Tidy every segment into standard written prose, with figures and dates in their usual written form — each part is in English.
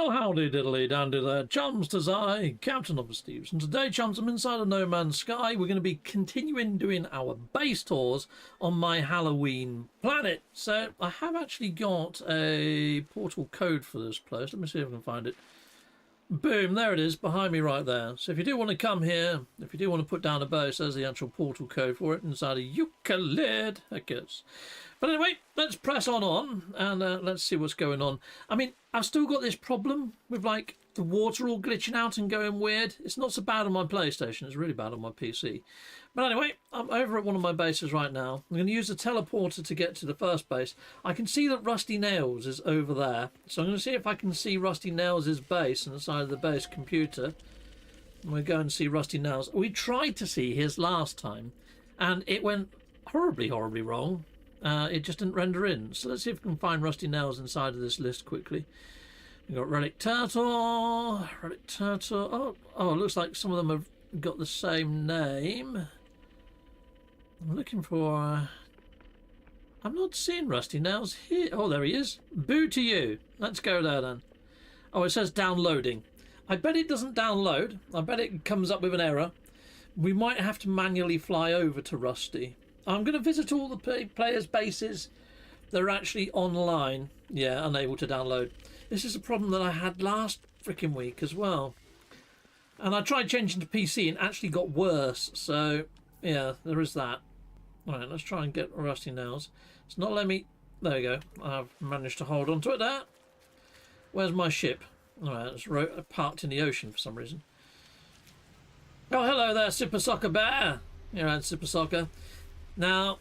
Well, howdy diddly dandy there, chums, 'tis I, Captain of the Steves, and today, chums, I'm inside of No Man's Sky. We're going to be continuing doing our base tours on my Halloween planet. So I have actually got a portal code for this place. Let me see if I can find it. Boom, there it is, behind me right there. So if you do want to come here, if you do want to put down a base, there's the actual portal code for it inside of Euclid. Heck yes. But anyway, let's press on and let's see what's going on. I mean, I've still got this problem with, like, the water all glitching out and going weird. It's not so bad on my PlayStation. It's really bad on my PC. But anyway, I'm over at one of my bases right now. I'm going to use the teleporter to get to the first base. I can see that Rusty Nails is over there. So I'm going to see if I can see Rusty Nails' base inside of the base computer. And we'll go and see Rusty Nails. We tried to see his last time, and it went horribly, horribly wrong. It just didn't render in. So let's see if we can find Rusty Nails inside of this list quickly. We've got Relic Turtle. Relic Turtle. Oh, it looks like some of them have got the same name. I'm looking for... I'm not seeing Rusty Nails here. Oh, there he is. Boo to you. Let's go there then. Oh, it says downloading. I bet it doesn't download. I bet it comes up with an error. We might have to manually fly over to Rusty. I'm going to visit all the players' bases that are actually online. Yeah, unable to download. This is a problem that I had last freaking week as well. And I tried changing to PC and actually got worse. So, yeah, there is that. Alright, let's try and get Rusty Nails. It's not letting me... There we go. I've managed to hold on to it there. Where's my ship? Alright, it's parked in the ocean for some reason. Oh, hello there, Super Soccer Bear. You're right, Super Soccer. Now,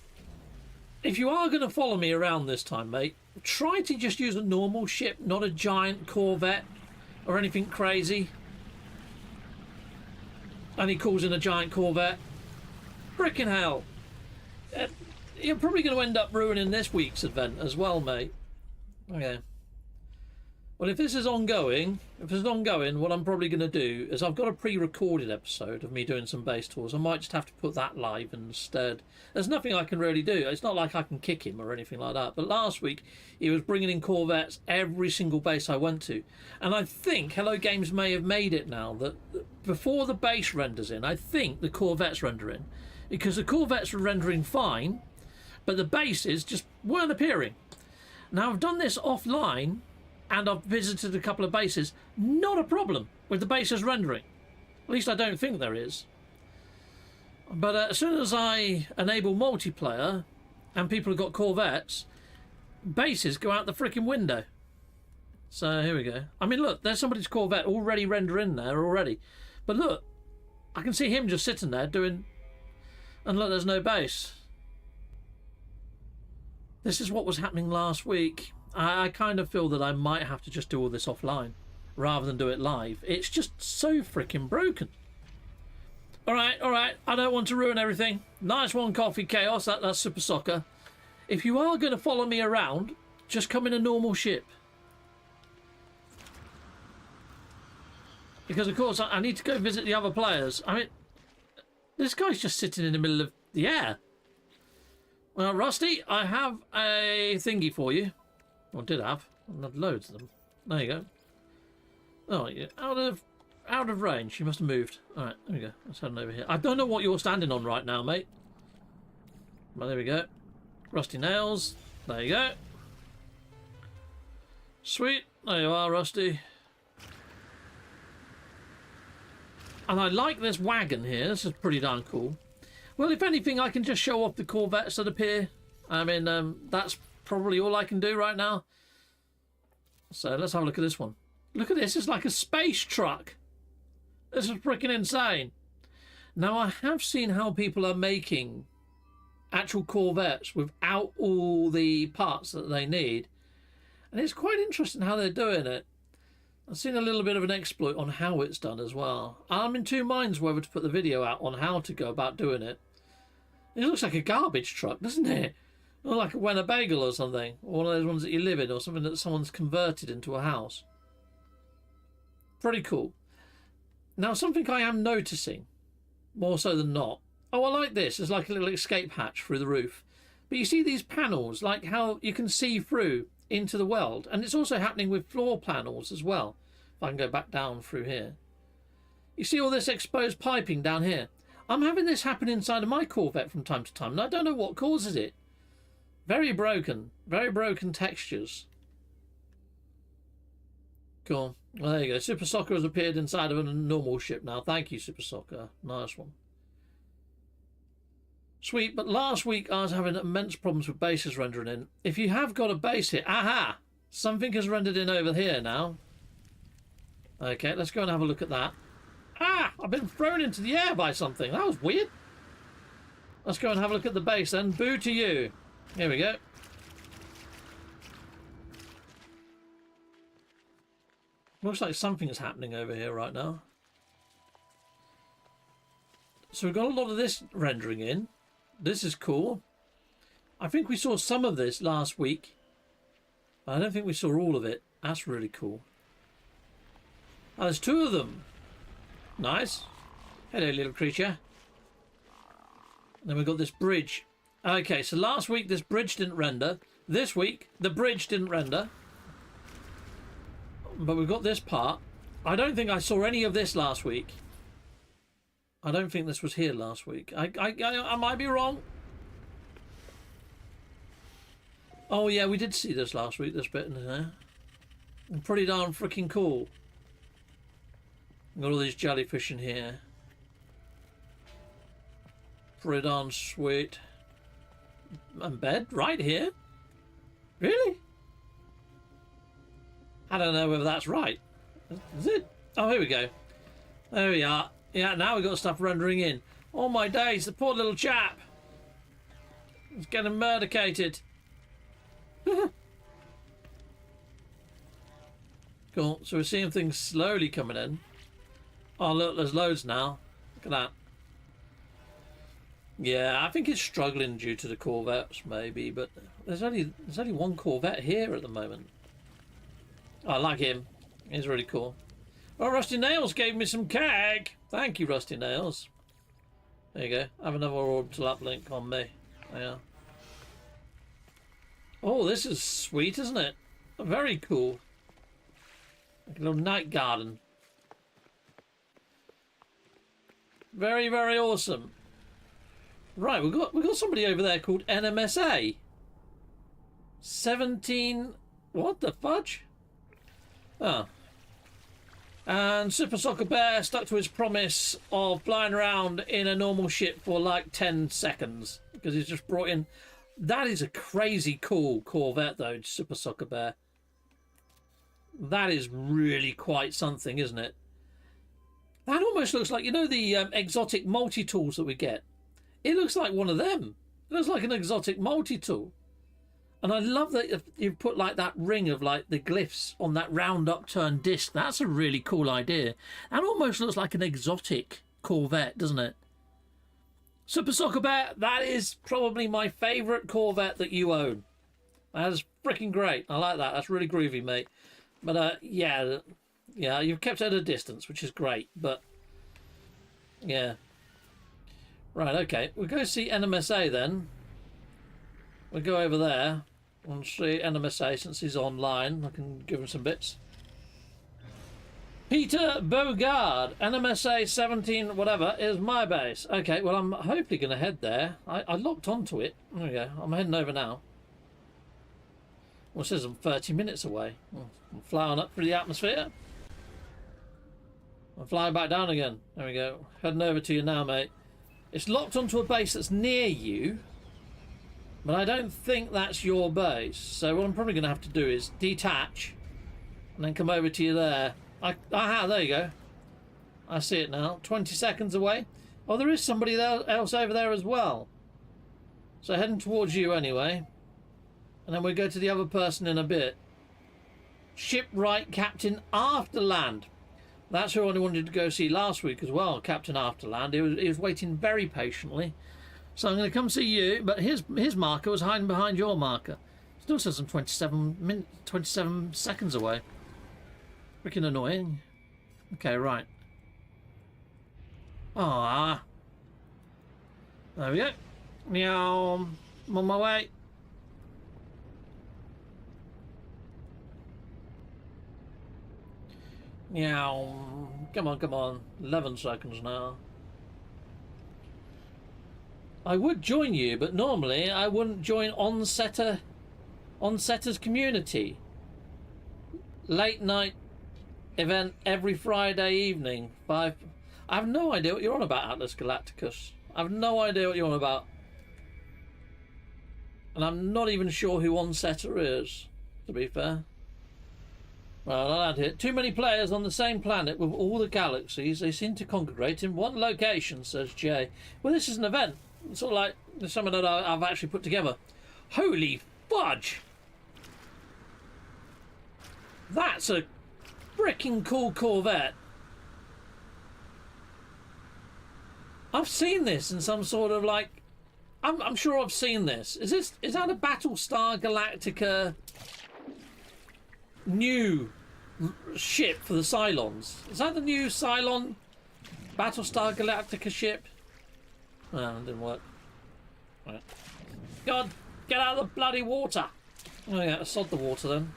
if you are going to follow me around this time, mate, try to just use a normal ship, not a giant Corvette or anything crazy. And he calls in a giant Corvette. Frickin' hell. You're probably going to end up ruining this week's event as well, mate. Okay. Well, if this is ongoing, what I'm probably going to do is I've got a pre-recorded episode of me doing some base tours. I might just have to put that live instead. There's nothing I can really do. It's not like I can kick him or anything like that. But last week, he was bringing in Corvettes every single base I went to. And I think Hello Games may have made it now that before the base renders in, I think the Corvettes render in. Because the Corvettes were rendering fine, but the bases just weren't appearing. Now, I've done this offline, and I've visited a couple of bases. Not a problem with the bases rendering. At least I don't think there is. But as soon as I enable multiplayer and people have got Corvettes, bases go out the freaking window. So here we go. I mean, look, there's somebody's Corvette already rendering there already. But look, I can see him just sitting there doing... And look, there's no base. This is what was happening last week. I kind of feel that I might have to just do all this offline rather than do it live. It's just so freaking broken. All right. I don't want to ruin everything. Nice one, Coffee Chaos. That's Super Soccer. If you are going to follow me around, just come in a normal ship. Because, of course, I need to go visit the other players. I mean, this guy's just sitting in the middle of the air. Well, Rusty, I have a thingy for you. Or did have. I had loads of them. There you go. Oh, yeah. Out of range. You must have moved. Alright, there we go. Let's head on over here. I don't know what you're standing on right now, mate. Well, there we go. Rusty Nails. There you go. Sweet. There you are, Rusty. And I like this wagon here. This is pretty darn cool. Well, if anything, I can just show off the Corvettes that appear. I mean, that's probably all I can do right now. So let's have a look at this one. Look at this. It's like a space truck. This is freaking insane. Now, I have seen how people are making actual Corvettes without all the parts that they need. And it's quite interesting how they're doing it. I've seen a little bit of an exploit on how it's done as well. I'm in two minds whether to put the video out on how to go about doing it. It looks like a garbage truck, doesn't it? Or like a Winnebago or something. Or one of those ones that you live in, or something that someone's converted into a house. Pretty cool. Now, something I am noticing, more so than not. Oh, I like this. It's like a little escape hatch through the roof. But you see these panels, like how you can see through into the world. And it's also happening with floor panels as well. If I can go back down through here. You see all this exposed piping down here? I'm having this happen inside of my Corvette from time to time, and I don't know what causes it. Very broken textures. Cool. Well, there you go. Super Soccer has appeared inside of a normal ship now. Thank you, Super Soccer. Nice one. Sweet, but last week I was having immense problems with bases rendering in. If you have got a base here... Aha! Something has rendered in over here now. Okay, let's go and have a look at that. Ah! I've been thrown into the air by something. That was weird. Let's go and have a look at the base then. Boo to you. Here we go. Looks like something is happening over here right now. So we've got a lot of this rendering in. This is cool. I think we saw some of this last week. I don't think we saw all of it. That's really cool. Oh, there's two of them. Nice. Hello, little creature. And then we've got this bridge. Okay, so last week this bridge didn't render. This week the bridge didn't render. But we've got this part. I don't think I saw any of this last week. I don't think this was here last week. I might be wrong. Oh yeah, we did see this last week, this bit in there. Pretty darn freaking cool. Got all these jellyfish in here. Pretty darn sweet. And bed right here? Really? I don't know whether that's right. Is it? Oh, here we go. There we are. Yeah, now we've got stuff rendering in. Oh my days, the poor little chap. He's getting murdercated. Cool. So we're seeing things slowly coming in. Oh look, there's loads now. Look at that. Yeah, I think it's struggling due to the Corvettes, maybe, but there's only one Corvette here at the moment. I like him. He's really cool. Well, Rusty Nails gave me some keg. Thank you, Rusty Nails. There you go. Have another orbital uplink on me. Yeah. Oh, this is sweet, isn't it? Very cool. Like a little night garden. Very, very awesome. Right, we've got somebody over there called NMSA. 17. What the fudge? Oh. And Super Soccer Bear stuck to his promise of flying around in a normal ship for like 10 seconds because he's just brought in. That is a crazy cool Corvette, though, Super Soccer Bear. That is really quite something, isn't it? That almost looks like, you know, the exotic multi-tools that we get. It looks like one of them. It looks like an exotic multi-tool. And I love that you've put like that ring of like the glyphs on that round upturned disc. That's a really cool idea. That almost looks like an exotic Corvette, doesn't it? Super Soccer Bear, that is probably my favourite Corvette that you own. That is freaking great. I like that. That's really groovy, mate. But yeah, you've kept it at a distance, which is great. But yeah. Right, okay. We'll go see NMSA then. We'll go over there and see NMSA since he's online. I can give him some bits. Peter Bogard, NMSA 17 whatever is my base. Okay, well I'm hopefully going to head there. I locked onto it. There we go. I'm heading over now. Well, it says I'm 30 minutes away. I'm flying up through the atmosphere. I'm flying back down again. There we go. Heading over to you now, mate. It's locked onto a base that's near you, but I don't think that's your base. So what I'm probably going to have to do is detach and then come over to you there. Aha, there you go. I see it now. 20 seconds away. Oh, there is somebody else over there as well. So heading towards you anyway. And then we'll go to the other person in a bit. Shipwright Captain Afterland. That's who I wanted to go see last week as well, Captain Afterland. He was waiting very patiently. So I'm going to come see you, but his marker was hiding behind your marker. Still says I'm 27 seconds away. Freaking annoying. Okay, right. Ah. There we go. Meow. I'm on my way. Yeah, come on, come on. 11 seconds now. I would join you, but normally I wouldn't join Onsetter's community. Late night event every Friday evening. I have no idea what you're on about, Atlas Galacticus. I have no idea what you're on about. And I'm not even sure who Onsetter is, to be fair. Well, I'll add it. Too many players on the same planet with all the galaxies. They seem to congregate in one location, says Jay. Well, this is an event. It's sort of like something that I've actually put together. Holy fudge! That's a freaking cool Corvette. I've seen this in some sort of like... I'm sure I've seen this. Is that a Battlestar Galactica new ship for the Cylons? Is that the new Cylon Battlestar Galactica ship? No, it didn't work. Right. God, get out of the bloody water! Oh yeah, sod the water then.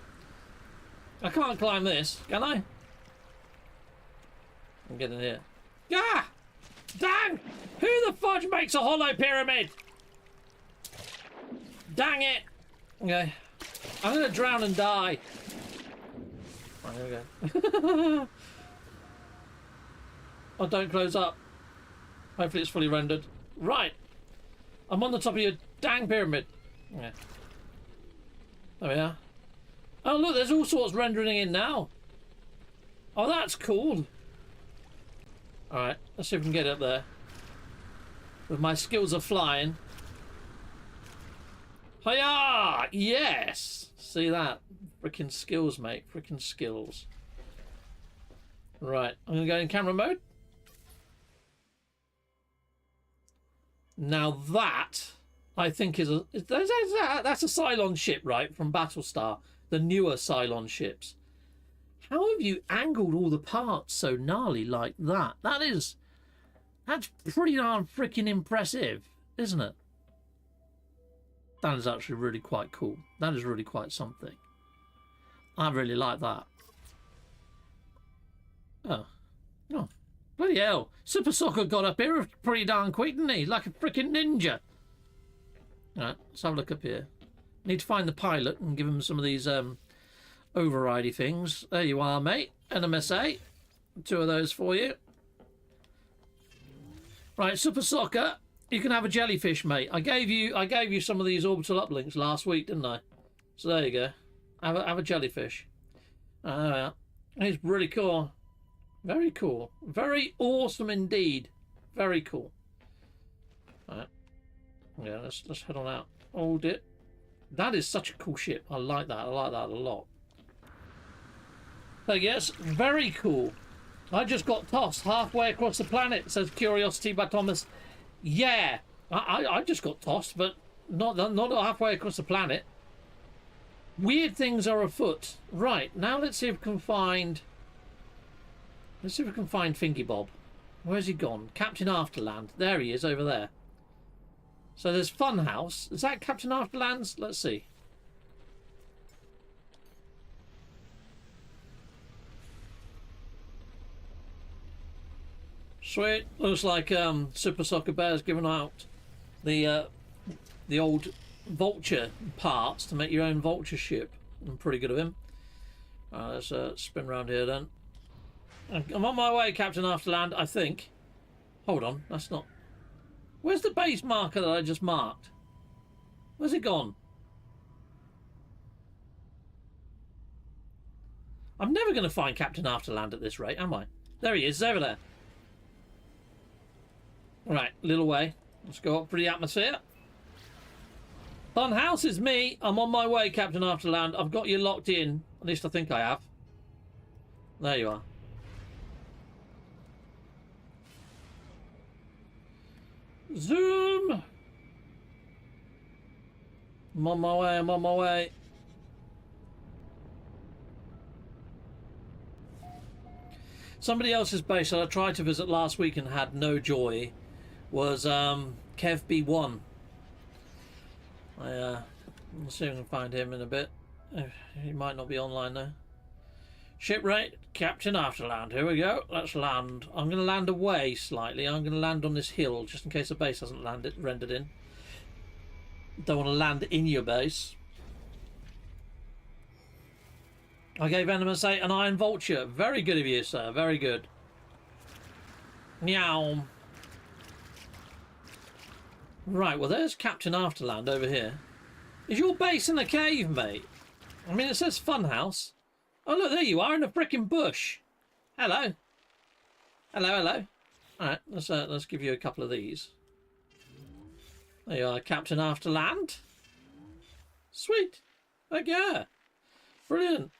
I can't climb this, can I? I'm getting here. Ah! Dang! Who the fudge makes a hollow pyramid? Dang it! Okay. I'm gonna drown and die. Right, here we go. Oh, don't close up. Hopefully it's fully rendered. Right. I'm on the top of your dang pyramid. Yeah. There we are. Oh look, there's all sorts rendering in now. Oh, that's cool. Alright, let's see if we can get up there. With my skills of flying. Hiya! Yes! See that? Frickin' skills, mate. Frickin' skills. Right, I'm gonna go in camera mode. Now that, I think, is a... That's a Cylon ship, right? From Battlestar. The newer Cylon ships. How have you angled all the parts so gnarly like that? That's pretty darn freaking impressive, isn't it? That is actually really quite cool. That is really quite something. I really like that. Oh. Oh. Bloody hell. Super Soccer got up here pretty darn quick, didn't he? Like a freaking ninja. Alright, let's have a look up here. Need to find the pilot and give him some of these overridey things. There you are, mate. NMSA. 2 of those for you. Right, Super Soccer. You can have a jellyfish, mate. I gave you some of these orbital uplinks last week, didn't I? So there you go. Have a jellyfish. It's really cool. Very cool. Very awesome indeed. Very cool. Alright. Yeah, let's head on out. Hold it. That is such a cool ship. I like that. I like that a lot. So yes, very cool. I just got tossed halfway across the planet, says Curiosity by Thomas. Yeah, I just got tossed, but not halfway across the planet. Weird things are afoot. Right, now let's see if we can find... Let's see if we can find Fingy Bob. Where's he gone? Captain Afterland. There he is, over there. So there's Funhouse. Is that Captain Afterland's? Let's see. Sweet. Looks like Super Soccer Bear's given out the old vulture parts to make your own vulture ship. I'm pretty good of him. Let's spin around here then. I'm on my way, Captain Afterland, I think. Hold on, that's not... Where's the base marker that I just marked? Where's it gone? I'm never going to find Captain Afterland at this rate, am I? There he is, over there. Right, little way. Let's go up for the atmosphere. Funhouse is me. I'm on my way, Captain Afterland. I've got you locked in. At least I think I have. There you are. Zoom! I'm on my way, I'm on my way. Somebody else's base that I tried to visit last week and had no joy was Kev B1. I'll see if I can find him in a bit. He might not be online though. Shipwreck, Captain Afterland. Here we go. Let's land. I'm going to land away slightly. I'm going to land on this hill just in case the base hasn't rendered in. Don't want to land in your base. I gave NMSA an Iron Vulture. Very good of you, sir. Very good. Meow. Right, well, there's Captain Afterland over here. Is your base in a cave, mate? I mean, it says Funhouse. Oh, look, there you are in a frickin' bush. Hello. Hello, hello. All right, let's give you a couple of these. There you are, Captain Afterland. Sweet. Okay. Brilliant.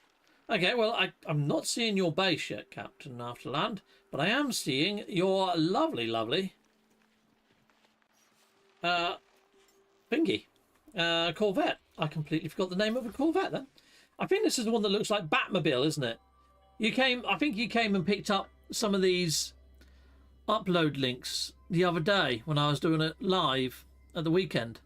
Okay, well, I'm not seeing your base yet, Captain Afterland, but I am seeing your lovely, lovely thingy. Corvette. I completely forgot the name of a Corvette then. I think this is the one that looks like Batmobile, isn't it? I think you came and picked up some of these upload links the other day when I was doing it live at the weekend.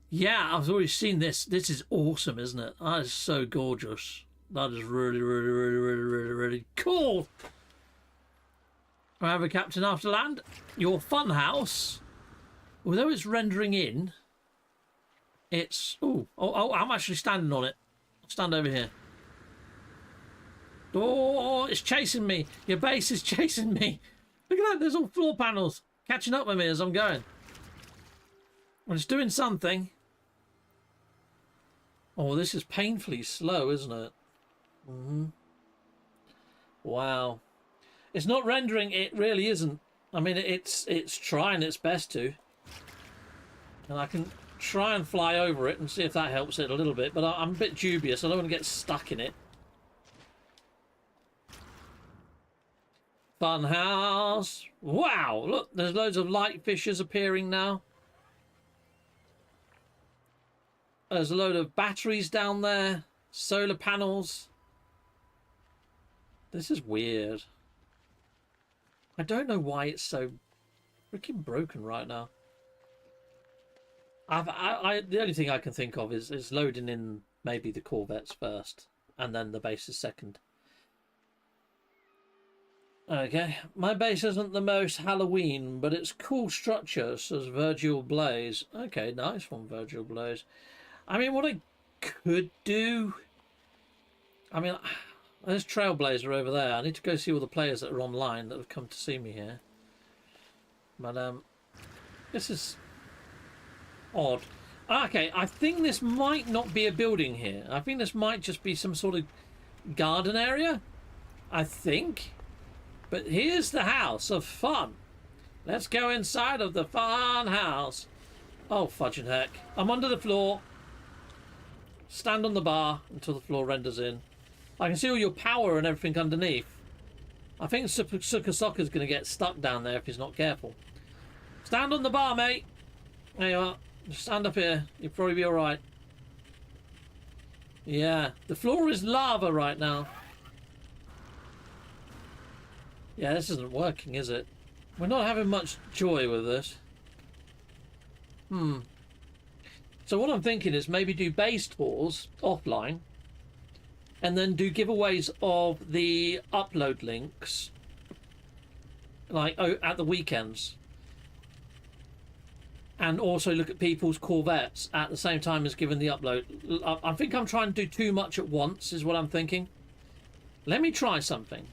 Yeah, I've already seen this. This is awesome, isn't it? That is so gorgeous. That is really, really, really, really, really, really cool. However, Captain Afterland, your funhouse, although it's rendering in, it's... Oh, I'm actually standing on it. I'll stand over here. Oh, it's chasing me. Your base is chasing me. Look at that. There's all floor panels catching up with me as I'm going. Well, it's doing something. Oh, this is painfully slow, isn't it? Wow. It's not rendering. It really isn't. I mean, it's trying its best to. And I can try and fly over it and see if that helps it a little bit. But I'm a bit dubious. I don't want to get stuck in it. Funhouse. Wow. Look, there's loads of light fissures appearing now. There's a load of batteries down there. Solar panels. This is weird. I don't know why it's so freaking broken right now. The only thing I can think of is loading in maybe the Corvettes first and then the bases second. Okay, my base isn't the most Halloween, but it's cool structure, says Virgil Blaze. Okay, nice one, Virgil Blaze. I mean, what I could do... I mean, there's Trailblazer over there. I need to go see all the players that are online that have come to see me here. But, this is odd. Okay, I think this might not be a building here. I think this might just be some sort of garden area. I think. But here's the house of fun. Let's go inside of the fun house. Oh, fudging heck. I'm under the floor. Stand on the bar until the floor renders in. I can see all your power and everything underneath. I think Suka Soccer's going to get stuck down there if he's not careful. Stand on the bar, mate. There you are. Just stand up here. You'll probably be alright. Yeah. The floor is lava right now. Yeah, this isn't working, is it? We're not having much joy with this. So what I'm thinking is maybe do base tours offline and then do giveaways of the upload links like at the weekends. And also look at people's Corvettes at the same time as giving the upload. I think I'm trying to do too much at once is what I'm thinking. Let me try something.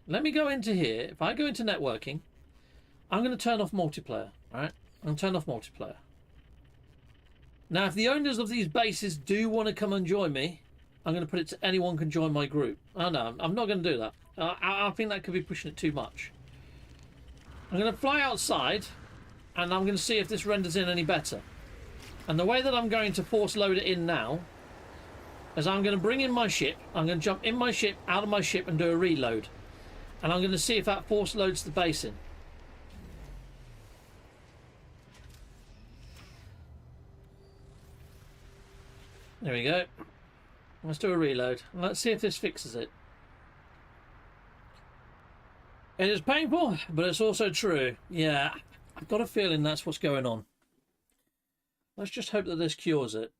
Let me go into here. If I go into networking, I'm going to turn off multiplayer. All right? I'm going to turn off multiplayer. Now, if the owners of these bases do want to come and join me, I'm going to put it to anyone can join my group. Oh, no, I'm not going to do that. I think that could be pushing it too much. I'm going to fly outside, and I'm going to see if this renders in any better. And the way that I'm going to force load it in now is I'm going to bring in my ship. I'm going to jump in my ship, out of my ship, and do a reload. And I'm going to see if that force loads the base in. There we go. Let's do a reload. Let's see if this fixes it. It is painful, but it's also true. Yeah, I've got a feeling that's what's going on. Let's just hope that this cures it.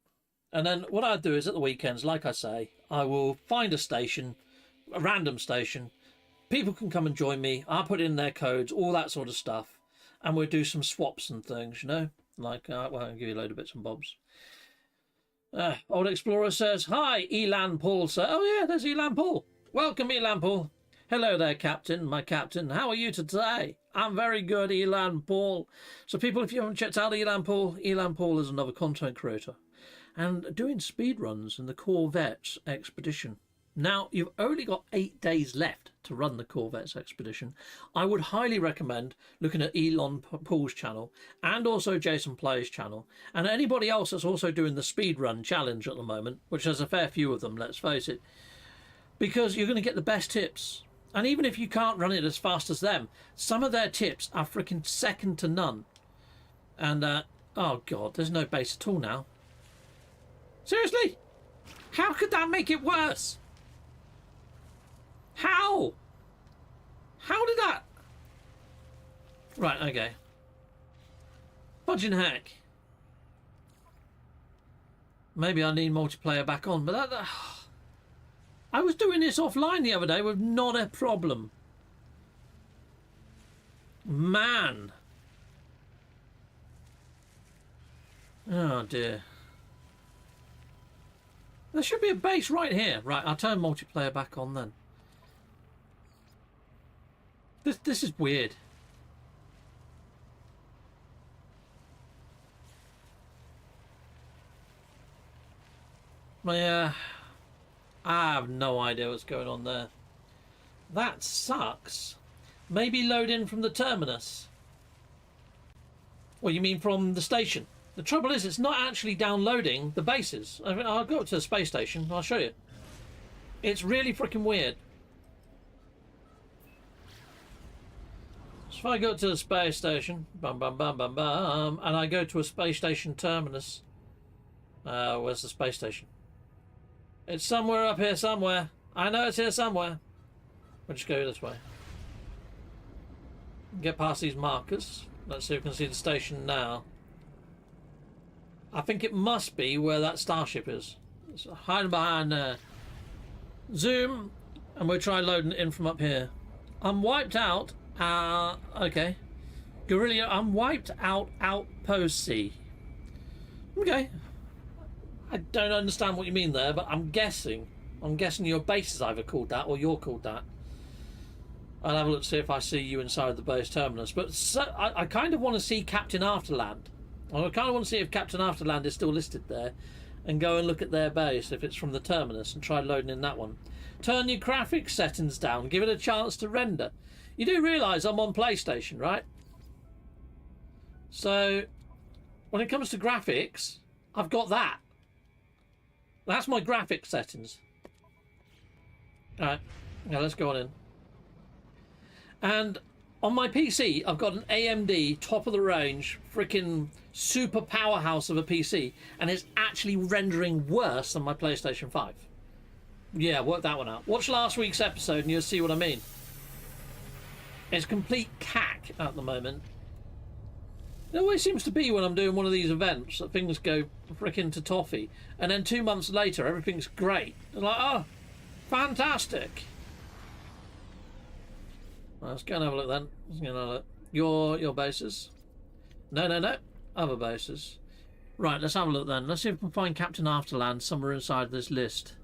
And then what I'll do is at the weekends, like I say, I will find a station, a random station. People can come and join me. I'll put in their codes, all that sort of stuff. And we'll do some swaps and things, you know? Like, well, I'll give you a load of bits and bobs. Old Explorer says, hi, Elan Paul, sir. Oh, yeah, there's Elan Paul. Welcome, Elan Paul. Hello there, Captain, my Captain. How are you today? I'm very good, Elan Paul. So, people, if you haven't checked out Elan Paul is another content creator and doing speedruns in the Corvettes expedition. Now, you've only got 8 days left to run the Corvettes expedition. I would highly recommend looking at Elon Paul's channel and also Jason Play's channel and anybody else that's also doing the speedrun challenge at the moment, which there's a fair few of them, let's face it, because you're going to get the best tips. And even if you can't run it as fast as them, some of their tips are freaking second to none. And, oh God, there's no base at all now. Seriously? How could that make it worse? How? How did that? Right, okay. Fudging heck. Maybe I need multiplayer back on, but that I was doing this offline the other day with not a problem. Man. Oh dear. There should be a base right here. Right, I'll turn multiplayer back on then. This is weird. Yeah, I have no idea what's going on there. That sucks. Maybe load in from the terminus. Well, you mean from the station? The trouble is, it's not actually downloading the bases. I mean, I'll go up to the space station. I'll show you. It's really freaking weird. So if I go to the space station, bum bum bum bum bum, and I go to a space station terminus. Where's the space station? It's somewhere up here somewhere. I know it's here somewhere. We'll just go this way. Get past these markers. Let's see if we can see the station now. I think it must be where that starship is. It's hiding behind there. Zoom, and we'll try loading it in from up here. I'm wiped out. Okay. Guerrilla, I'm wiped out Outpost C. Okay. I don't understand what you mean there, but I'm guessing your base is either called that or you're called that. I'll have a look to see if I see you inside the base terminus. But so, I kind of want to see Captain Afterland. I kind of want to see if Captain Afterland is still listed there and go and look at their base if it's from the terminus and try loading in that one. Turn your graphics settings down. Give it a chance to render. You do realise I'm on PlayStation, right? So when it comes to graphics, I've got that. That's my graphics settings. Alright, now let's go on in. And on my PC, I've got an AMD top of the range, freaking super powerhouse of a PC, and it's actually rendering worse than my PlayStation 5. Yeah, work that one out. Watch last week's episode and you'll see what I mean. It's complete cack at the moment. It always seems to be when I'm doing one of these events that things go frickin' to toffee, and then 2 months later everything's great. And like, oh, fantastic. Well, let's go and have a look then. Let's go and have a look. Your bases. No. Other bases. Right, let's have a look then. Let's see if we can find Captain Afterland somewhere inside this list.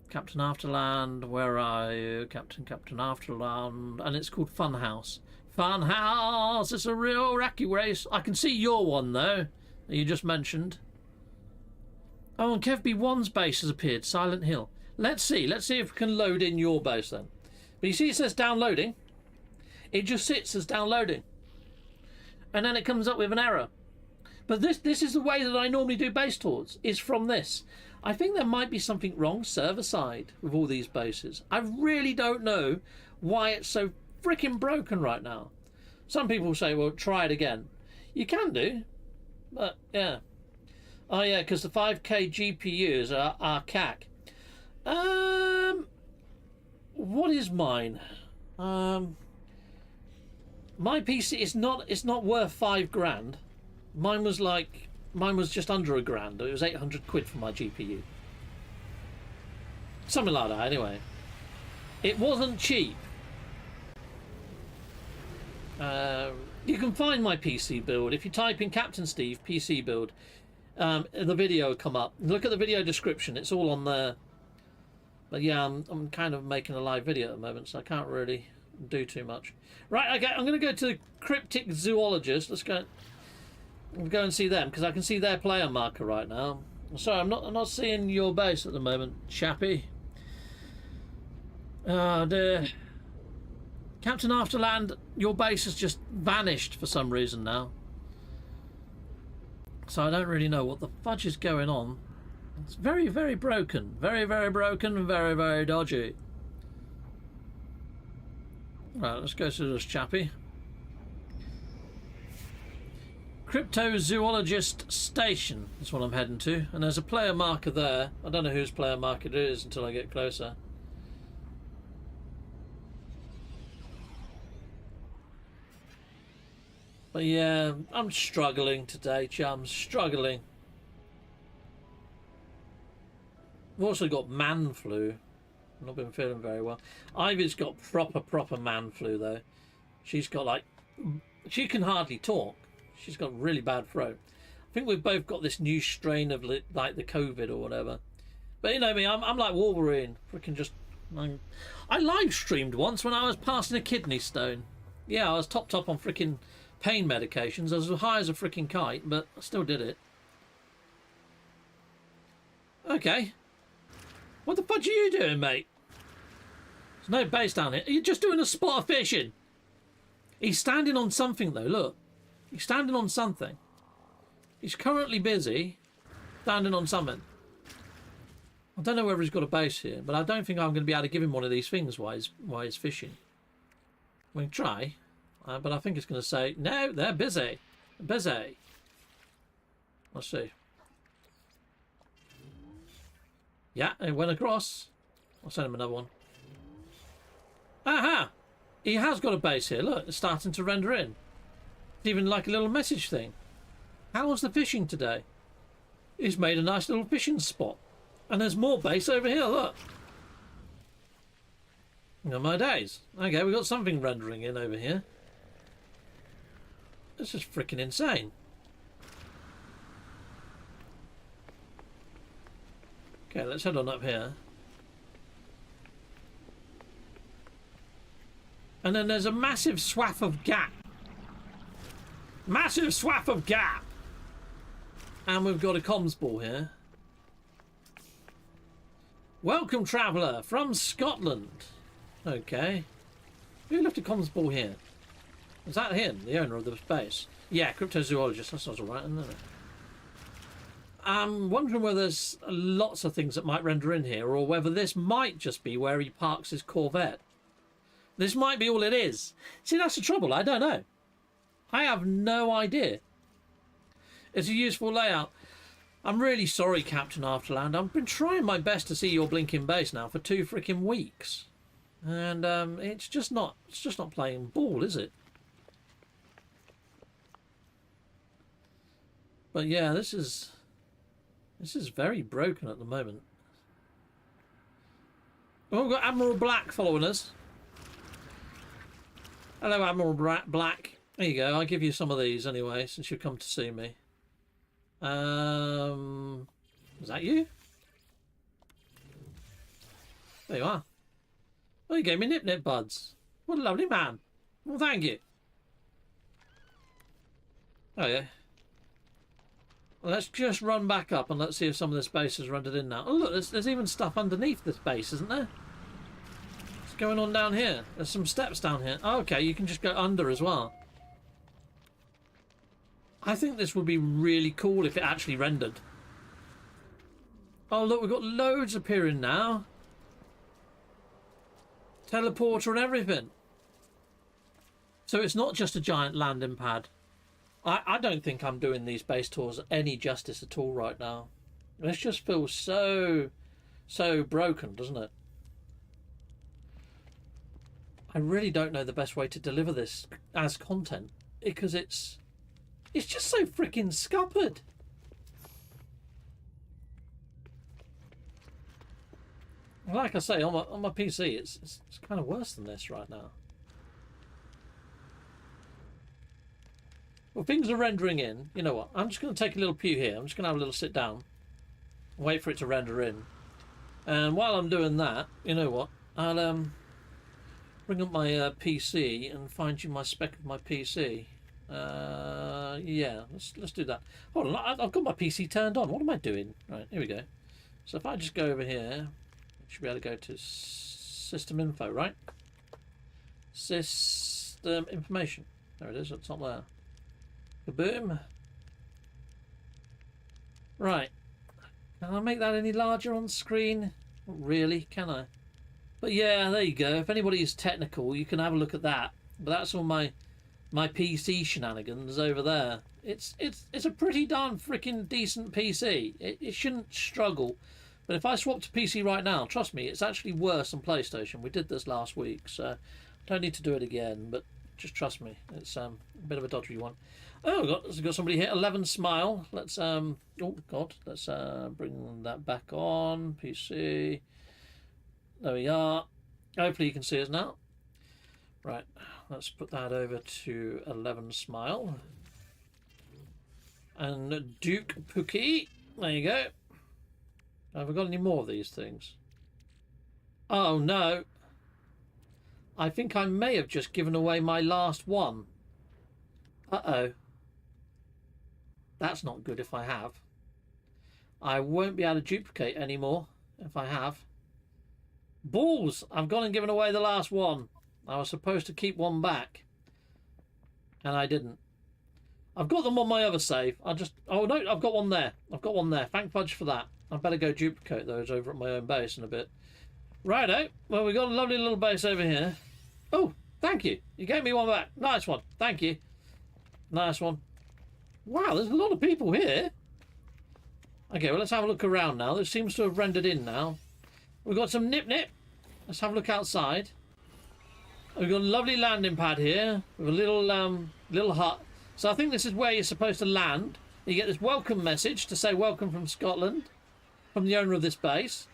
Captain Afterland, where are you? Captain Afterland. And it's called Funhouse. Funhouse! It's a real wacky race. I can see your one, though, that you just mentioned. Oh, and Kev B1's base has appeared. Silent Hill. Let's see if we can load in your base, then. But you see it says downloading. It just sits as downloading. And then it comes up with an error. But this is the way that I normally do base tours, is from this. I think there might be something wrong server side with all these bases. I really don't know why it's so freaking broken right now. Some people say, well, try it again. You can do, but yeah. Oh yeah, because the 5K GPUs are cack. What is mine? My PC is not worth £5,000. Mine was just under £1,000. It was 800 quid for my GPU. Something like that, anyway. It wasn't cheap. You can find my PC build if you type in Captain Steve PC build. The video will come up. Look at the video description. It's all on there. But yeah, I'm kind of making a live video at the moment, so I can't really do too much. Right, okay, I'm going to go to the Cryptic Zoologist. Let's go and see them, because I can see their player marker right now. Sorry, I'm not seeing your base at the moment, chappy. Oh dear. Captain Afterland, your base has just vanished for some reason now. So I don't really know what the fudge is going on. It's very, very broken. Very, very broken and very, very dodgy. Right, let's go to this chappy. Cryptozoologist Station is what I'm heading to. And there's a player marker there. I don't know whose player marker it is until I get closer. But yeah, I'm struggling today, chums. Struggling. I've also got man flu. I've not been feeling very well. Ivy's got proper man flu though. She's got like... She can hardly talk. She's got a really bad throat. I think we've both got this new strain of like the COVID or whatever. But you know me, I'm like Wolverine. Freaking just... I live streamed once when I was passing a kidney stone. Yeah, I was topped up on freaking pain medications. I was as high as a freaking kite, but I still did it. Okay. What the fudge are you doing, mate? There's no base down here. Are you just doing a spot of fishing? He's standing on something, though. Look. He's standing on something. He's currently busy standing on something. I don't know whether he's got a base here, but I don't think I'm going to be able to give him one of these things while he's fishing. We can try, but I think it's going to say, no, they're busy. Busy. Let's see. Yeah, it went across. I'll send him another one. Aha! He has got a base here. Look, it's starting to render in. It's even like a little message thing. How was the fishing today? He's made a nice little fishing spot. And there's more base over here, look. Oh my days. Okay, we've got something rendering in over here. This is freaking insane. Okay, let's head on up here. And then there's a massive swath of gap. Massive swath of gap! And we've got a comms ball here. Welcome, traveller, from Scotland. Okay. Who left a comms ball here? Is that him, the owner of the base? Yeah, cryptozoologist. That sounds alright, isn't it? I'm wondering whether there's lots of things that might render in here, or whether this might just be where he parks his Corvette. This might be all it is. See, that's the trouble. I don't know. I have no idea. It's a useful layout. I'm really sorry, Captain Afterland. I've been trying my best to see your blinking base now for 2 freaking weeks. And it's just not playing ball, is it? But yeah, this is very broken at the moment. Oh, we've got Admiral Black following us. Hello, Admiral Black. There you go. I'll give you some of these anyway, since you've come to see me. Is that you? There you are. Oh, you gave me nip buds. What a lovely man. Well, thank you. Oh, yeah. Well, let's just run back up and let's see if some of this base is rendered in now. Oh, look, there's even stuff underneath this base, isn't there? What's going on down here? There's some steps down here. Oh, okay, you can just go under as well. I think this would be really cool if it actually rendered. Oh, look, we've got loads appearing now. Teleporter and everything. So it's not just a giant landing pad. I don't think I'm doing these base tours any justice at all right now. This just feels so broken, doesn't it? I really don't know the best way to deliver this as content, because it's just so freaking scuppered. Like I say, on my PC, it's kind of worse than this right now. Well, things are rendering in. You know what? I'm just going to take a little pew here. I'm just going to have a little sit down. Wait for it to render in. And while I'm doing that, you know what? I'll bring up my PC and find you my spec of my PC. Yeah, let's do that. Hold on, I've got my PC turned on. What am I doing? Right, here we go. So if I just go over here, I should be able to go to system info, right? System information. There it is. It's not there. Kaboom. Right. Can I make that any larger on screen? Not really, can I? But yeah, there you go. If anybody is technical, you can have a look at that. But that's all my PC shenanigans over there. It's a pretty darn freaking decent PC. It shouldn't struggle. But if I swap to PC right now, trust me, it's actually worse than PlayStation. We did this last week, so don't need to do it again. But just trust me, it's a bit of a dodgy one. Oh, we've got somebody here. 11 Smile. Let's oh god, let's bring that back on PC. There we are. Hopefully you can see us now. Right, let's put that over to 11 Smile. And Duke Pookie. There you go. Have we got any more of these things? Oh no. I think I may have just given away my last one. Uh-oh. That's not good if I have. I won't be able to duplicate anymore if I have. Balls! I've gone and given away the last one. I was supposed to keep one back. And I didn't. I've got them on my other save. Oh no, I've got one there. I've got one there. Thank fudge for that. I better go duplicate those over at my own base in a bit. Righto. Well, we've got a lovely little base over here. Oh, thank you. You gave me one back. Nice one. Thank you. Nice one. Wow, there's a lot of people here. Okay, well, let's have a look around now. This seems to have rendered in now. We've got some nip-nip. Let's have a look outside. We've got a lovely landing pad here with a little hut. So I think this is where you're supposed to land. You get this welcome message to say welcome from Scotland, from the owner of this base.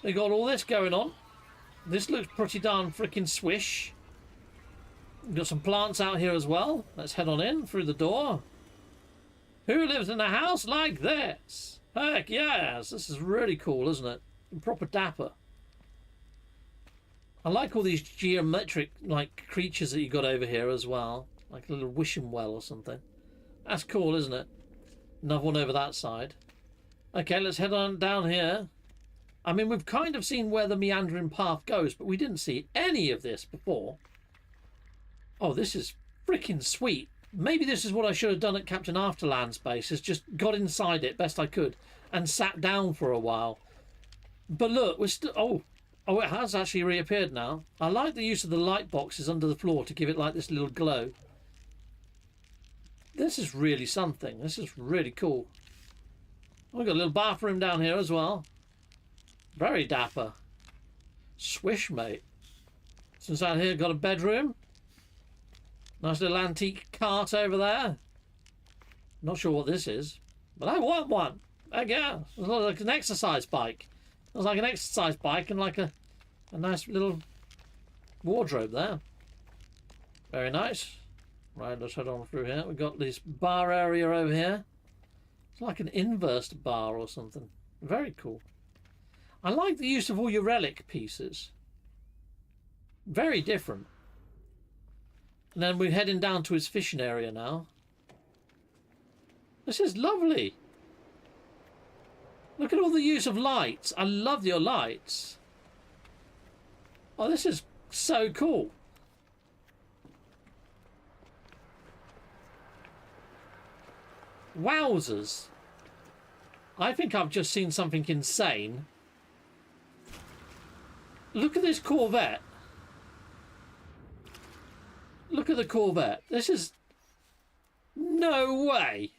We've got all this going on. This looks pretty darn freaking swish. We've got some plants out here as well. Let's head on in through the door. Who lives in a house like this? Heck yes, this is really cool, isn't it? Proper dapper. I like all these geometric like creatures that you got over here as well. Like a little wishing well or something. That's cool, isn't it? Another one over that side. Okay, let's head on down here. I mean, we've kind of seen where the meandering path goes, but we didn't see any of this before. Oh, this is freaking sweet. Maybe this is what I should have done at Captain Afterland's base, is just got inside it best I could and sat down for a while. But look, we're still... Oh, it has actually reappeared now. I like the use of the light boxes under the floor to give it like this little glow. This is really something. This is really cool. We've got a little bathroom down here as well. Very dapper. Swish, mate. Since out here, got a bedroom. Nice little antique cart over there. Not sure what this is, but I want one. Yeah, it's like an exercise bike. It's like an exercise bike and like a nice little wardrobe there. Very nice. Right, let's head on through here. We've got this bar area over here. It's like an inverse bar or something. Very cool. I like the use of all your relic pieces. Very different. And then we're heading down to his fishing area now. This is lovely. Look at all the use of lights. I love your lights. Oh, this is so cool. Wowzers. I think I've just seen something insane. Look at this Corvette. Look at the Corvette. This is... No way.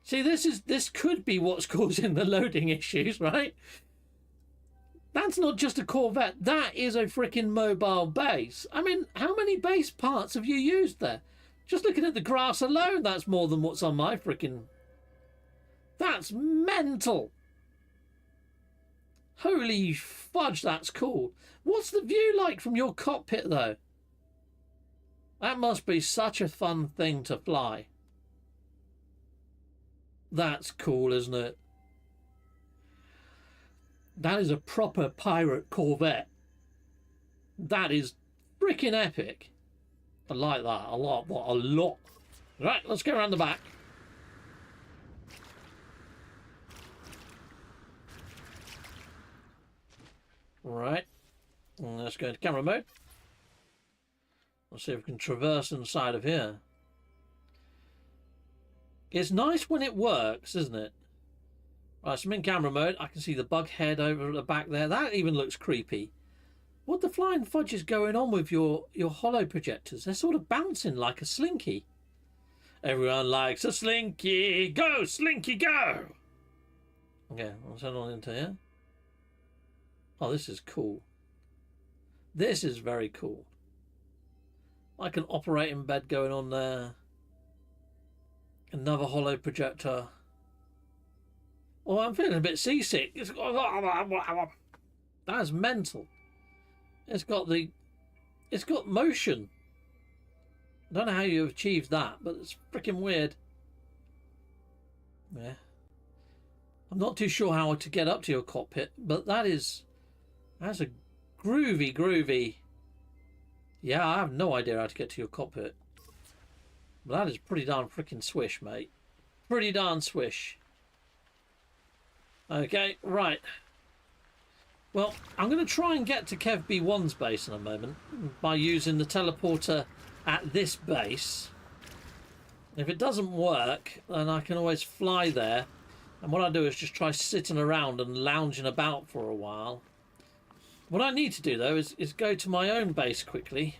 See, this could be what's causing the loading issues, right? That's not just a Corvette. That is a freaking mobile base. I mean, how many base parts have you used there? Just looking at the grass alone, that's more than what's on my freaking... That's mental. Holy fudge, that's cool. What's the view like from your cockpit, though? That must be such a fun thing to fly. That's cool, isn't it? That is a proper pirate Corvette. That is freaking epic. I like that a lot. What a lot. Right, let's go around the back. Right. And let's go into camera mode. Let's see if we can traverse inside of here. It's nice when it works, isn't it? Right, so I'm in camera mode. I can see the bug head over at the back there. That even looks creepy. What the flying fudge is going on with your holo projectors? They're sort of bouncing like a slinky. Everyone likes a slinky. Go, slinky, go! Okay, I'll turn on into here. Oh, this is cool. This is very cool. Like an operating bed going on there. Another holo projector. Oh, I'm feeling a bit seasick. That's mental. It's got motion. I don't know how you achieved that, but it's freaking weird. Yeah. I'm not too sure how to get up to your cockpit, but that's a groovy. Yeah, I have no idea how to get to your cockpit. But that is pretty darn freaking swish, mate. Pretty darn swish. Okay, right. Well, I'm going to try and get to Kev B1's base in a moment by using the teleporter at this base. If it doesn't work, then I can always fly there. And what I do is just try sitting around and lounging about for a while. What I need to do, though, is go to my own base quickly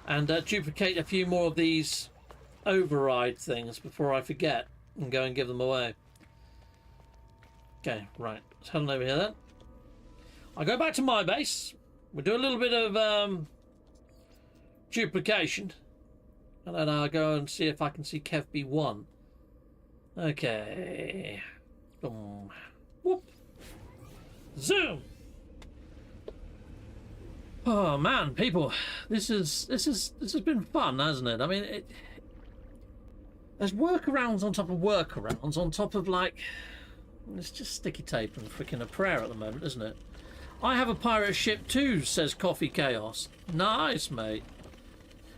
and duplicate a few more of these override things before I forget and go and give them away. Okay, right. Let's head on over here then. I'll go back to my base. We'll do a little bit of duplication. And then I'll go and see if I can see Kev B1. Okay. Boom. Whoop. Zoom. Oh man, people, this has been fun, hasn't it? I mean, there's workarounds on top of workarounds on top of, like, it's just sticky tape and freaking a prayer at the moment, isn't it? I have a pirate ship too, says Coffee Chaos. Nice, mate.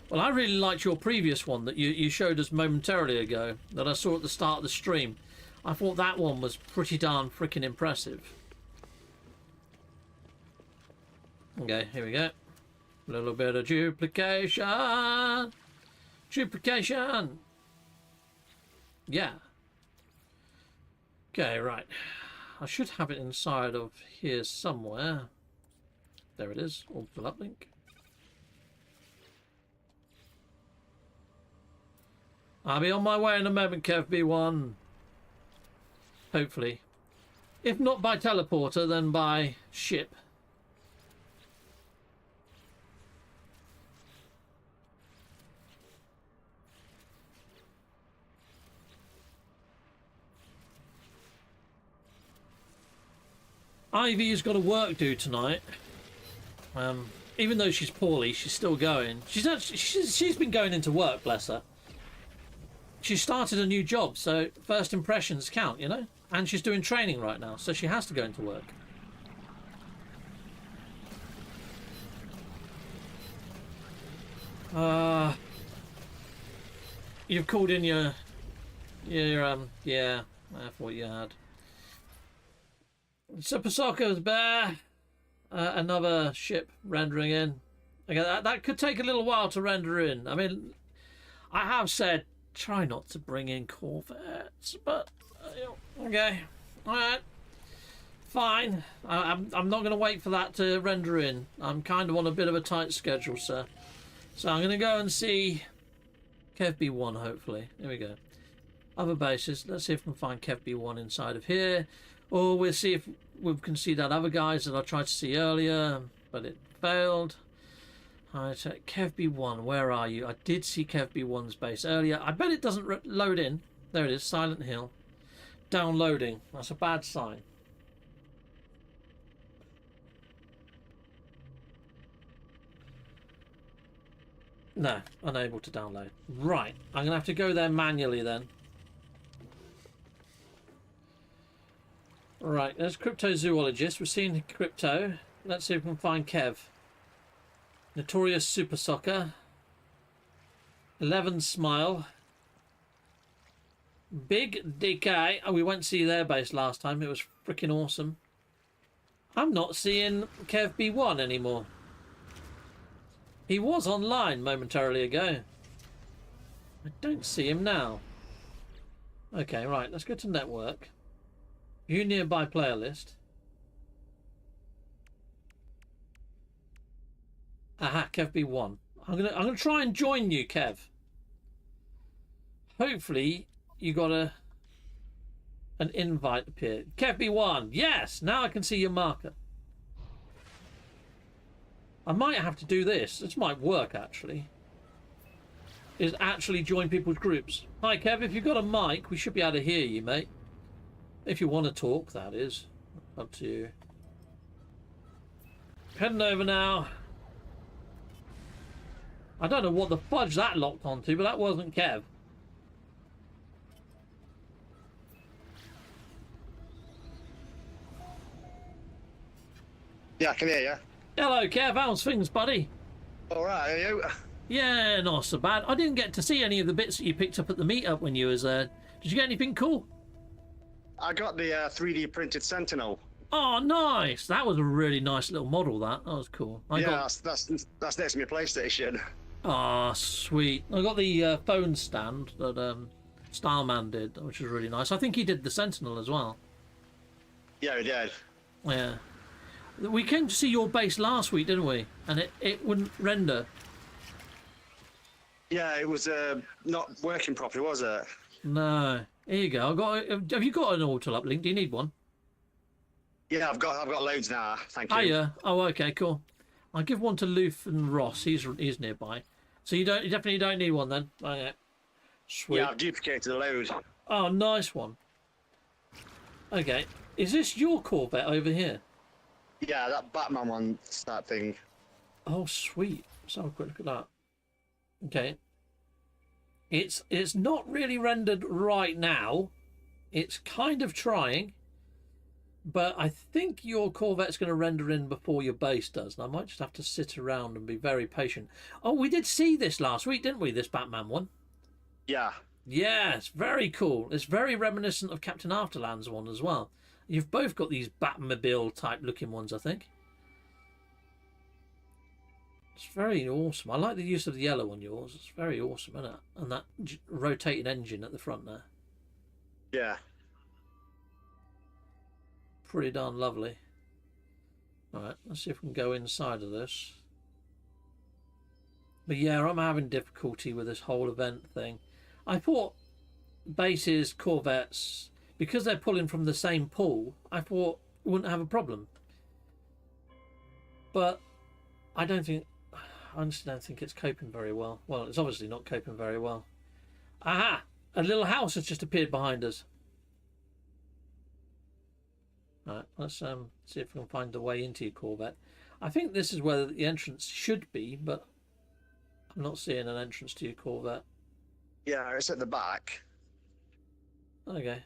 Well, I really liked your previous one that you showed us momentarily ago that I saw at the start of the stream. I thought that one was pretty darn freaking impressive. Okay, here we go. A little bit of duplication. Duplication. Yeah. Okay, right. I should have it inside of here somewhere. There it is. Orbital Uplink. I'll be on my way in a moment, Kev B1. Hopefully. If not by teleporter, then by ship. Ivy's got a work due tonight. Even though she's poorly, she's still going. She's been going into work, bless her. She started a new job, so first impressions count, you know? And she's doing training right now, so she has to go into work. You've called in your yeah, I thought you had. So Pasoko's bear. Another ship rendering in. Okay, that could take a little while to render in. I mean, I have said try not to bring in Corvettes, but okay, all right, fine. I'm not going to wait for that to render in. I'm kind of on a bit of a tight schedule, sir. So I'm going to go and see Kev B1. Hopefully, here we go. Other bases. Let's see if we can find Kev B1 inside of here. Or we'll see if we can see that other guys that I tried to see earlier, but it failed. Right, Kev B1, where are you? I did see Kev B1's base earlier. I bet it doesn't load in. There it is, Silent Hill. Downloading. That's a bad sign. No, unable to download. Right, I'm going to have to go there manually then. Right, there's cryptozoologist. We're seeing crypto. Let's see if we can find Kev. Notorious Super Soccer. 11 Smile. Big DK. Oh, we went to see their base last time. It was freaking awesome. I'm not seeing Kev B1 anymore. He was online momentarily ago. I don't see him now. Okay, right. Let's go to network. View nearby player list. Aha, Kev B1. I'm gonna try and join you, Kev. Hopefully you got an invite appear. Kev B1. Yes. Now I can see your marker. I might have to do this. This might work actually. Is actually join people's groups. Hi Kev, if you've got a mic, we should be able to hear you, mate. If you want to talk, that is. Up to you. Heading over now. I don't know what the fudge that locked onto, but that wasn't Kev. Yeah, I can hear you. Hello Kev, how's things, buddy? Alright, are you? Yeah, not so bad. I didn't get to see any of the bits that you picked up at the meetup when you was there. Did you get anything cool? I got the 3D printed Sentinel. Oh, nice. That was a really nice little model, that. That was cool. That's next to my PlayStation. Ah, sweet. I got the phone stand that Starman did, which was really nice. I think he did the Sentinel as well. Yeah, he did. Yeah. We came to see your base last week, didn't we? And it wouldn't render. Yeah, it was not working properly, was it? No. Here you go. Have you got an Orbital Uplink? Do you need one? Yeah, I've got loads now. Thank you. Oh yeah. Oh, okay, cool. I'll give one to Loof and Ross. He's nearby. So you definitely don't need one then. Okay. Sweet. Yeah, I've duplicated a load. Oh, nice one. Okay. Is this your Corvette over here? Yeah, that Batman one, that thing. Oh, sweet. Let's have a quick look at that. Okay. It's not really rendered right now. It's kind of trying. But I think your Corvette's going to render in before your base does. And I might just have to sit around and be very patient. Oh, we did see this last week, didn't we? This Batman one. Yeah. Yeah, it's very cool. It's very reminiscent of Captain Afterland's one as well. You've both got these Batmobile type looking ones, I think. It's very awesome. I like the use of the yellow on yours. It's very awesome, isn't it? And that rotating engine at the front there. Yeah. Pretty darn lovely. Alright, let's see if we can go inside of this. But yeah, I'm having difficulty with this whole event thing. I thought bases, Corvettes, because they're pulling from the same pool, I thought we wouldn't have a problem. But I honestly don't think it's coping very well. Well, it's obviously not coping very well. Aha! A little house has just appeared behind us. Alright, let's see if we can find the way into your Corvette. I think this is where the entrance should be, but I'm not seeing an entrance to your Corvette. Yeah, it's at the back. Okay.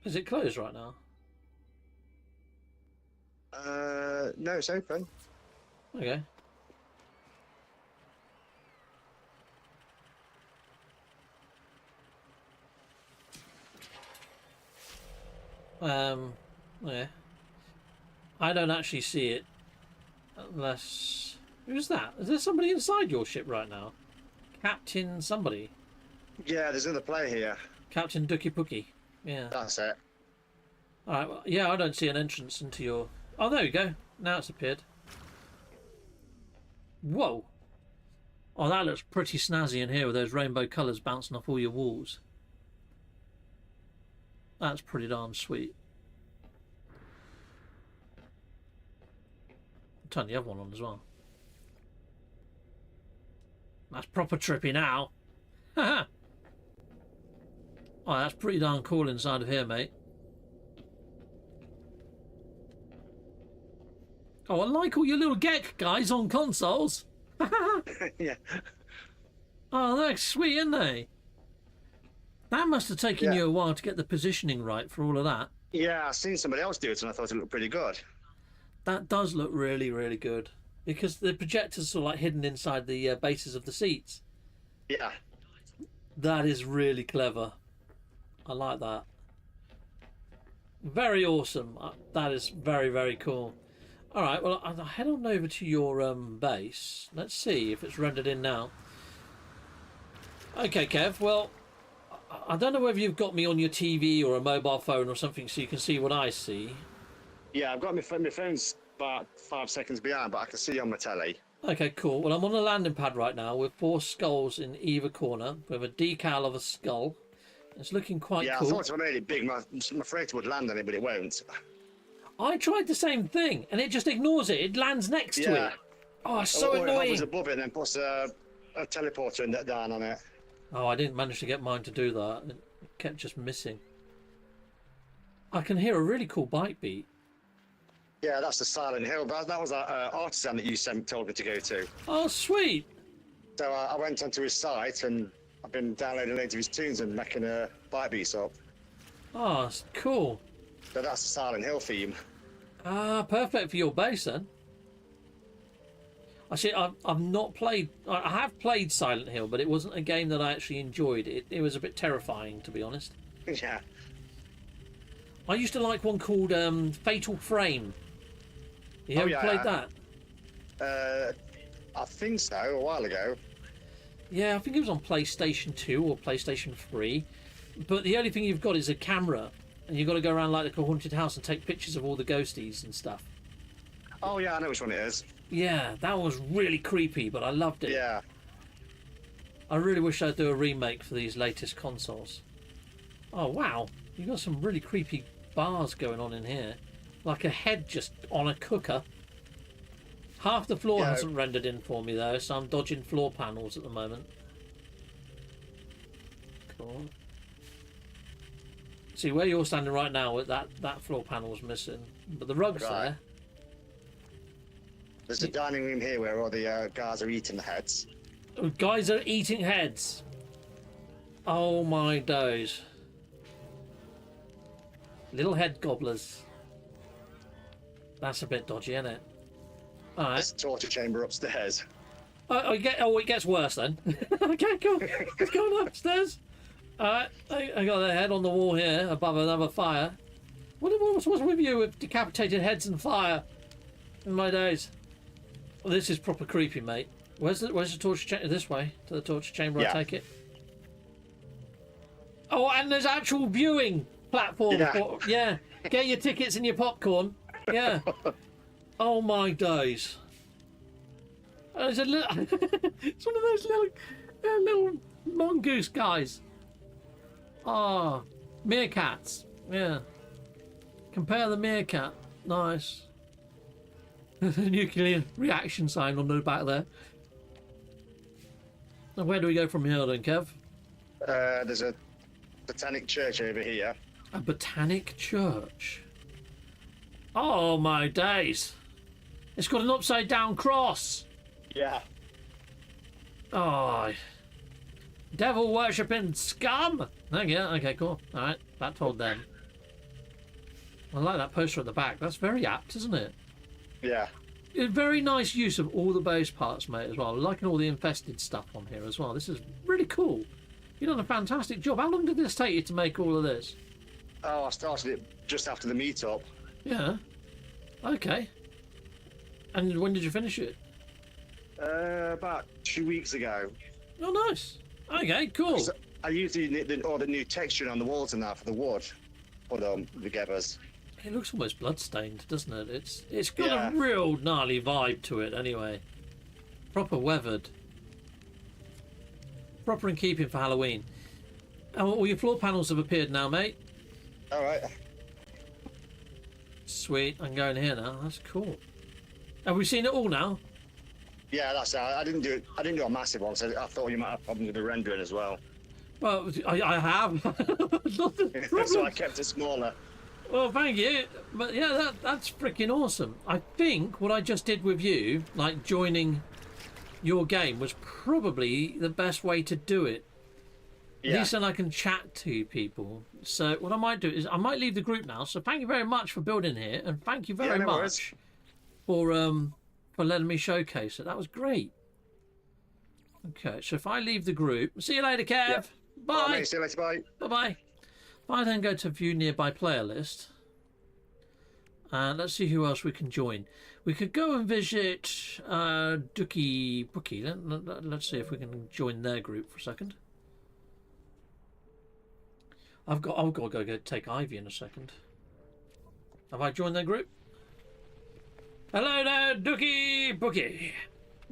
Is it closed right now? No, it's open. Okay. Yeah. I don't actually see it. Unless... Who's that? Is there somebody inside your ship right now? Captain somebody? Yeah, there's another player here. Captain Dookie Pookie. Yeah. That's it. Alright, well, yeah, I don't see an entrance into your... Oh, there we go. Now it's appeared. Whoa. Oh, that looks pretty snazzy in here with those rainbow colours bouncing off all your walls. That's pretty darn sweet. I'll turn the other one on as well. That's proper trippy now. Haha. Oh, that's pretty darn cool inside of here, mate. Oh, I like all your little Gek guys on consoles. Yeah. Oh, they're sweet, aren't they? That must have taken Yeah. you a while to get the positioning right for all of that. Yeah, I seen somebody else do it, and I thought it looked pretty good. That does look really, really good. Because the projector's sort of like hidden inside the bases of the seats. Yeah. That is really clever. I like that. Very awesome. That is very, very cool. All right, well, I'll head on over to your base. Let's see if it's rendered in now. Okay, Kev, well, I don't know whether you've got me on your TV or a mobile phone or something so you can see what I see. Yeah, I've got my phone's about 5 seconds behind, but I can see you on my telly. Okay, cool. Well, I'm on a landing pad right now with 4 skulls in either corner with a decal of a skull. It's looking quite Yeah, cool. I thought it was really big. I'm afraid it would land on it, but it won't. I tried the same thing and it just ignores it. It lands next to it. Oh, it's so Or it annoying. hovers above it and then puts a teleporter and that down on it. Oh, I didn't manage to get mine to do that. It kept just missing. I can hear a really cool bike beat. Yeah, that's the Silent Hill. That was that artisan that you told me to go to. Oh, sweet. So I went onto his site and I've been downloading loads of his tunes and making bike beats up. Oh, it's cool. So that's the Silent Hill theme. Ah, perfect for your base then. I see. I've not played. I have played Silent Hill, but it wasn't a game that I actually enjoyed. It was a bit terrifying, to be honest. Yeah. I used to like one called Fatal Frame. You ever played that? I think so. A while ago. Yeah, I think it was on PlayStation 2 or PlayStation 3. But the only thing you've got is a camera, and you've got to go around like a haunted house and take pictures of all the ghosties and stuff. Oh yeah, I know which one it is. Yeah, that was really creepy, but I loved it. Yeah. I really wish I'd do a remake for these latest consoles. Oh wow, you've got some really creepy bars going on in here. Like a head just on a cooker. Half the floor hasn't rendered in for me though, so I'm dodging floor panels at the moment. Cool. See where you're standing right now, with that floor panel's missing, but the rug's there. There's a dining room here where all the guys are eating the heads. Guys are eating heads. Oh my days. Little head gobblers. That's a bit dodgy, isn't it? Alright. There's a torture chamber upstairs. It gets worse then. Okay, cool. Let's go upstairs. Alright, I got a head on the wall here above another fire. What's with you with decapitated heads and fire in my days? Well, this is proper creepy, mate. Where's the torture chamber? This way to the torture chamber. Yeah. I take it. Oh, and there's actual viewing platform. Yeah. Get your tickets and your popcorn. Yeah. Oh my days. There's a little. It's one of those little mongoose guys. Ah, meerkats. Yeah. Compare the meerkat. Nice. Nuclear reaction sign on the back there. Now where do we go from here then, Kev? There's a botanic church over here. A botanic church. Oh my days. It's got an upside down cross. Yeah. Oh. Devil worshipping scum. Oh yeah, okay, cool. Alright, that told them. I like that poster at the back. That's very apt, isn't it? Yeah. A very nice use of all the base parts, mate, as well. I'm liking all the infested stuff on here as well. This is really cool. You've done a fantastic job. How long did this take you to make all of this? Oh, I started it just after the meetup. Yeah. Okay. And when did you finish it? About 2 weeks ago. Oh, nice. Okay, cool. So I used all the new texture on the walls and that for the wood. For the gevers. It looks almost bloodstained, doesn't it? It's got a real gnarly vibe to it anyway. Proper weathered. Proper in keeping for Halloween. Oh, all your floor panels have appeared now, mate. Alright. Sweet, I'm going here now. That's cool. Have we seen it all now? Yeah, that's it. I didn't do a massive one, so I thought you might have problems with the rendering as well. Well, I have. Not the problem. So I kept it smaller. Well, thank you. But yeah, that's freaking awesome. I think what I just did with you, like joining your game, was probably the best way to do it. At Yeah. least then I can chat to people. So what I might do is I might leave the group now. So thank you very much for building here, and thank you very no much for letting me showcase it. That was great. Okay, so if I leave the group, see you later, Kev. Yeah. Bye. Mate, see you later, bye. Bye bye. If I then go to view nearby player list, and let's see who else we can join. We could go and visit Dookie Bookie. Let's see if we can join their group for a second. I've got to go take Ivy in a second. Have I joined their group? Hello there, Dookie Bookie.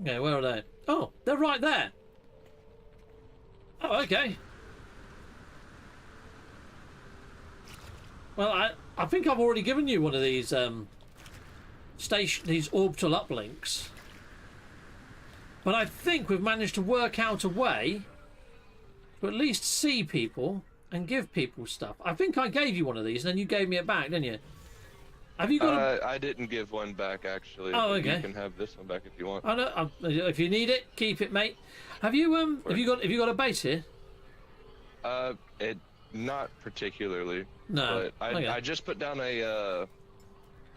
Okay, where are they? Oh, they're right there. Oh, okay. Well, I think I've already given you one of these these orbital uplinks, but I think we've managed to work out a way to at least see people and give people stuff. I think I gave you one of these, and then you gave me it back, didn't you? Have you got? I didn't give one back actually. Oh, okay. You can have this one back if you want. I know. If you need it, keep it, mate. Have you Have you got a base here? It not particularly. No. But Okay. I just put down a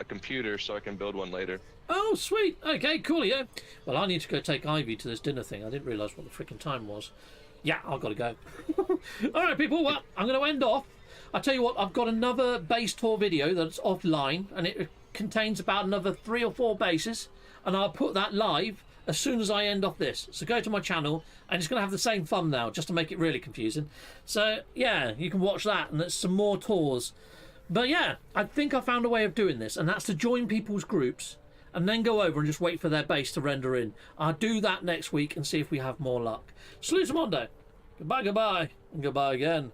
computer so I can build one later. Oh, sweet. Okay, cool. Yeah. Well, I need to go take Ivy to this dinner thing. I didn't realise what the freaking time was. Yeah, I've got to go. All right, people. Well, I'm going to end off. I tell you what, I've got another base tour video that's offline, and it contains about another 3 or 4 bases, and I'll put that live as soon as I end off this. So go to my channel, and it's going to have the same thumbnail just to make it really confusing. So yeah, you can watch that, and there's some more tours. But yeah, I think I found a way of doing this, and that's to join people's groups and then go over and just wait for their base to render in. I'll do that next week and see if we have more luck. Salute Mondo. Goodbye, goodbye, and goodbye again.